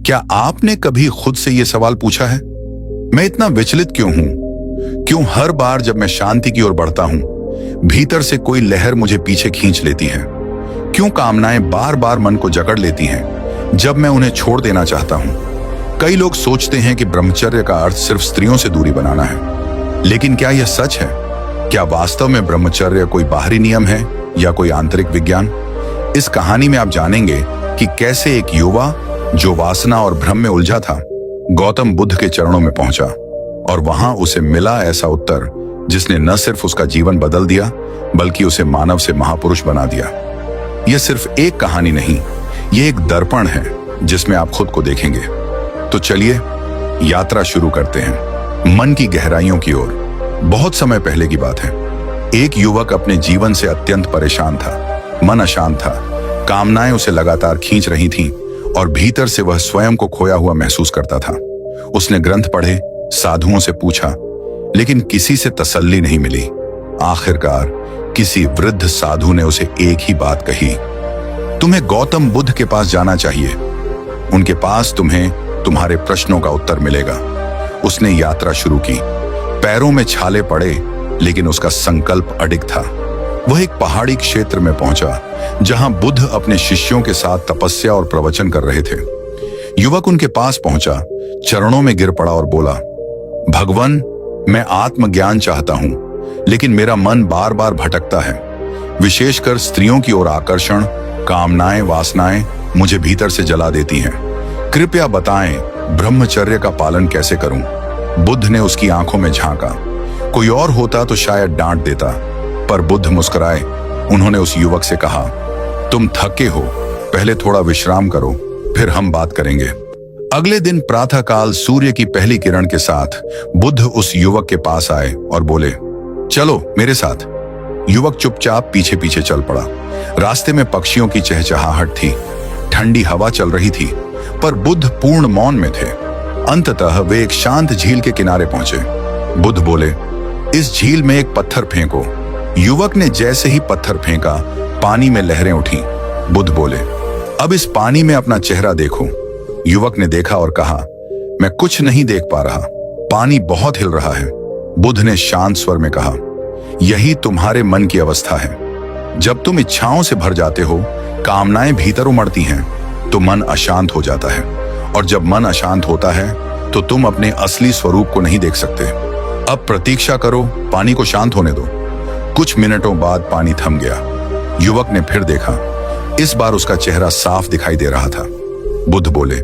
क्या आपने कभी खुद से यह सवाल पूछा है, मैं इतना विचलित क्यों हूं? क्यों हर बार जब मैं शांति की ओर बढ़ता हूं, भीतर से कोई लहर मुझे पीछे खींच लेती है? क्यों कामनाएं बार बार मन को जकड़ लेती हैं जब मैं उन्हें छोड़ देना चाहता हूं? कई लोग सोचते हैं कि ब्रह्मचर्य का अर्थ सिर्फ स्त्रियों से दूरी बनाना है, लेकिन क्या यह सच है? क्या वास्तव में ब्रह्मचर्य कोई बाहरी नियम है या कोई आंतरिक विज्ञान? इस कहानी में आप जानेंगे कि कैसे एक युवा जो वासना और भ्रम में उलझा था, गौतम बुद्ध के चरणों में पहुंचा और वहां उसे मिला ऐसा उत्तर जिसने न सिर्फ उसका जीवन बदल दिया बल्कि उसे मानव से महापुरुष बना दिया। यह सिर्फ एक कहानी नहीं, यह एक दर्पण है जिसमें आप खुद को देखेंगे। तो चलिए यात्रा शुरू करते हैं मन की गहराइयों की ओर। बहुत समय पहले की बात है। एक युवक अपने जीवन से अत्यंत परेशान था, मन अशांत था, कामनाएं उसे लगातार खींच रही थीं और भीतर से वह स्वयं को खोया हुआ महसूस करता था। उसने ग्रंथ पढ़े, साधुओं से पूछा, लेकिन किसी से तसल्ली नहीं मिली। आखिरकार किसी वृद्ध साधु ने उसे एक ही बात कही, तुम्हें गौतम बुद्ध के पास जाना चाहिए, उनके पास तुम्हें तुम्हारे प्रश्नों का उत्तर मिलेगा। उसने यात्रा शुरू की। पैरों में छाले पड़े, लेकिन उसका संकल्प अडिग था। वह एक पहाड़ी क्षेत्र में पहुंचा जहां बुद्ध अपने शिष्यों के साथ तपस्या और प्रवचन कर रहे थे। युवक उनके पास पहुंचा, चरणों में गिर पड़ा और बोला, भगवान, मैं आत्मज्ञान चाहता हूं, लेकिन मेरा मन बार बार भटकता है। विशेषकर स्त्रियों की ओर आकर्षण, कामनाएं, वासनाएं मुझे भीतर से जला देती हैं। कृपया बताएं, ब्रह्मचर्य का पालन कैसे करूं? बुद्ध ने उसकी आंखों में झांका। कोई और होता तो शायद डांट देता, पर बुद्ध मुस्कुराए। उन्होंने उस युवक से कहा, तुम थके हो, पहले थोड़ा विश्राम करो, फिर हम बात करेंगे। अगले दिन प्रातःकाल सूर्य की पहली किरण के साथ बुद्ध उस युवक के पास आए और बोले, चलो मेरे साथ। युवक चुपचाप पीछे पीछे चल पड़ा। रास्ते में पक्षियों की चहचहाहट थी, ठंडी हवा चल रही थी, पर बुद्ध पूर्ण मौन में थे। अंततः वे एक शांत झील के किनारे पहुंचे। बुद्ध बोले, इस झील में एक पत्थर फेंको। युवक ने जैसे ही पत्थर फेंका, पानी में लहरें उठी। बुद्ध बोले, अब इस पानी में अपना चेहरा देखो। युवक ने देखा और कहा, मैं कुछ नहीं देख पा रहा, पानी बहुत हिल रहा है। बुद्ध ने शांत स्वर में कहा, यही तुम्हारे मन की अवस्था है। जब तुम इच्छाओं से भर जाते हो, कामनाएं भीतर उमड़ती हैं, तो मन अशांत हो जाता है, और जब मन अशांत होता है तो तुम अपने असली स्वरूप को नहीं देख सकते। अब प्रतीक्षा करो, पानी को शांत होने दो। कुछ मिनटों बाद पानी थम गया। युवक ने फिर देखा। इस बार उसका चेहरा साफ दिखाई दे रहा था। बुद्ध बोले,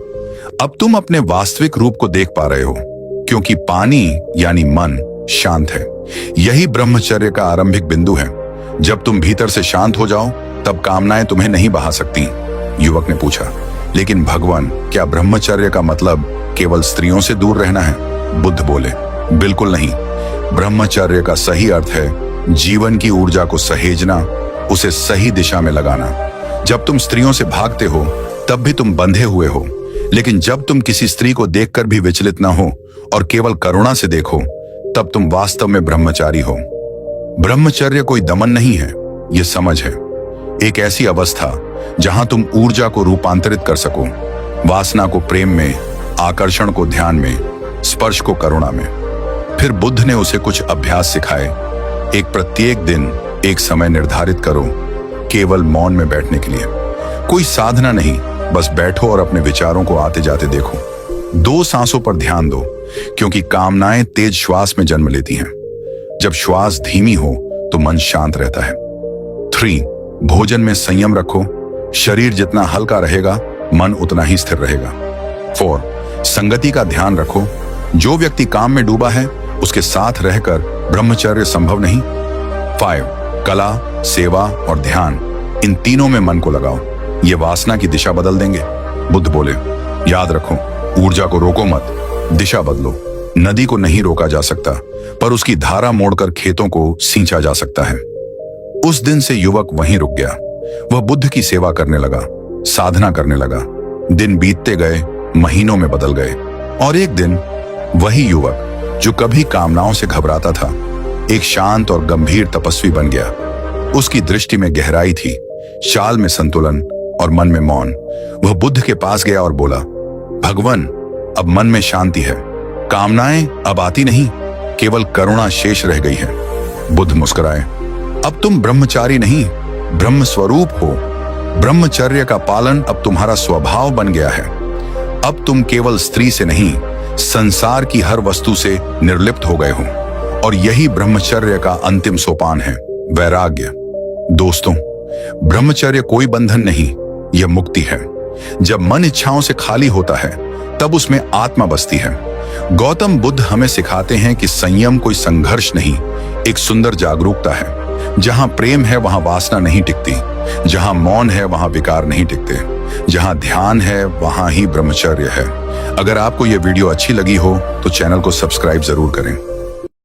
अब तुम अपने वास्तविक रूप को देख पा रहे हो, क्योंकि पानी यानी मन शांत है। यही ब्रह्मचर्य का आरंभिक बिंदु है। जब तुम भीतर से शांत हो जाओ, तब कामनाएं तुम्हें नहीं बहा सकती। युवक ने पूछा, लेकिन भगवान, क्या ब्रह्मचर्य का मतलब केवल स्त्रियों से दूर रहना है? बुद्ध बोले, बिल्कुल नहीं। ब्रह्मचर्य का सही अर्थ है जीवन की ऊर्जा को सहेजना, उसे सही दिशा में लगाना। जब तुम स्त्रियों से भागते हो, तब भी तुम बंधे हुए हो, लेकिन जब तुम किसी स्त्री को देखकर भी विचलित ना हो और केवल करुणा से देखो, तब तुम वास्तव में ब्रह्मचारी हो। ब्रह्मचर्य कोई दमन नहीं है, यह समझ है। एक ऐसी अवस्था जहां तुम ऊर्जा को रूपांतरित कर सको, वासना को प्रेम में, आकर्षण को ध्यान में, स्पर्श को करुणा में। फिर बुद्ध ने उसे कुछ अभ्यास सिखाए। एक प्रत्येक दिन एक समय निर्धारित करो, केवल मौन में बैठने के लिए। कोई साधना नहीं, बस बैठो और अपने विचारों को आते जाते देखो। 2 सांसों पर ध्यान दो, क्योंकि कामनाएं तेज श्वास में जन्म लेती हैं। जब श्वास धीमी हो तो मन शांत रहता है। 3, भोजन में संयम रखो। शरीर जितना हल्का रहेगा, मन उतना ही स्थिर रहेगा। 4, संगति का ध्यान रखो। जो व्यक्ति काम में डूबा है, उसके साथ रहकर ब्रह्मचर्य संभव नहीं। 5, कला, सेवा और ध्यान, इन तीनों में मन को लगाओ। ये वासना की दिशा बदल देंगे। बुद्ध बोले, याद रखो, ऊर्जा को रोको मत, दिशा बदलो। नदी को नहीं रोका जा सकता, पर उसकी धारा मोड़कर खेतों को सींचा जा सकता है। उस दिन से युवक वहीं रुक गया। वह बुद्ध की सेवा करने लगा, साधना करने लगा। दिन बीतते गए, महीनों में बदल गए, और एक दिन वही युवक जो कभी कामनाओं से घबराता था, एक शांत और गंभीर तपस्वी बन गया। उसकी दृष्टि में गहराई थी, चाल में संतुलन और मन में मौन। वह बुद्ध के पास गया और बोला, भगवन, अब मन में शांति है, कामनाएं अब आती नहीं, केवल करुणा शेष रह गई है। बुद्ध मुस्कुराए। अब तुम ब्रह्मचारी नहीं, ब्रह्म स्वरूप हो। ब्रह्मचर्य का पालन अब तुम्हारा स्वभाव बन गया है। अब तुम केवल स्त्री से नहीं, संसार की हर वस्तु से निर्लिप्त हो गए हो। और यही ब्रह्मचर्य का अंतिम सोपान है, वैराग्य। दोस्तों, ब्रह्मचर्य कोई बंधन नहीं, यह मुक्ति है। जब मन इच्छाओं से खाली होता है, तब उसमें आत्मा बसती है। गौतम बुद्ध हमें सिखाते हैं कि संयम कोई संघर्ष नहीं, एक सुंदर जागरूकता है। जहां प्रेम है वहां वासना नहीं टिकती, जहां मौन है वहां विकार नहीं टिकते, जहां ध्यान है वहां ही ब्रह्मचर्य है। अगर आपको यह वीडियो अच्छी लगी हो तो चैनल को सब्सक्राइब जरूर करें।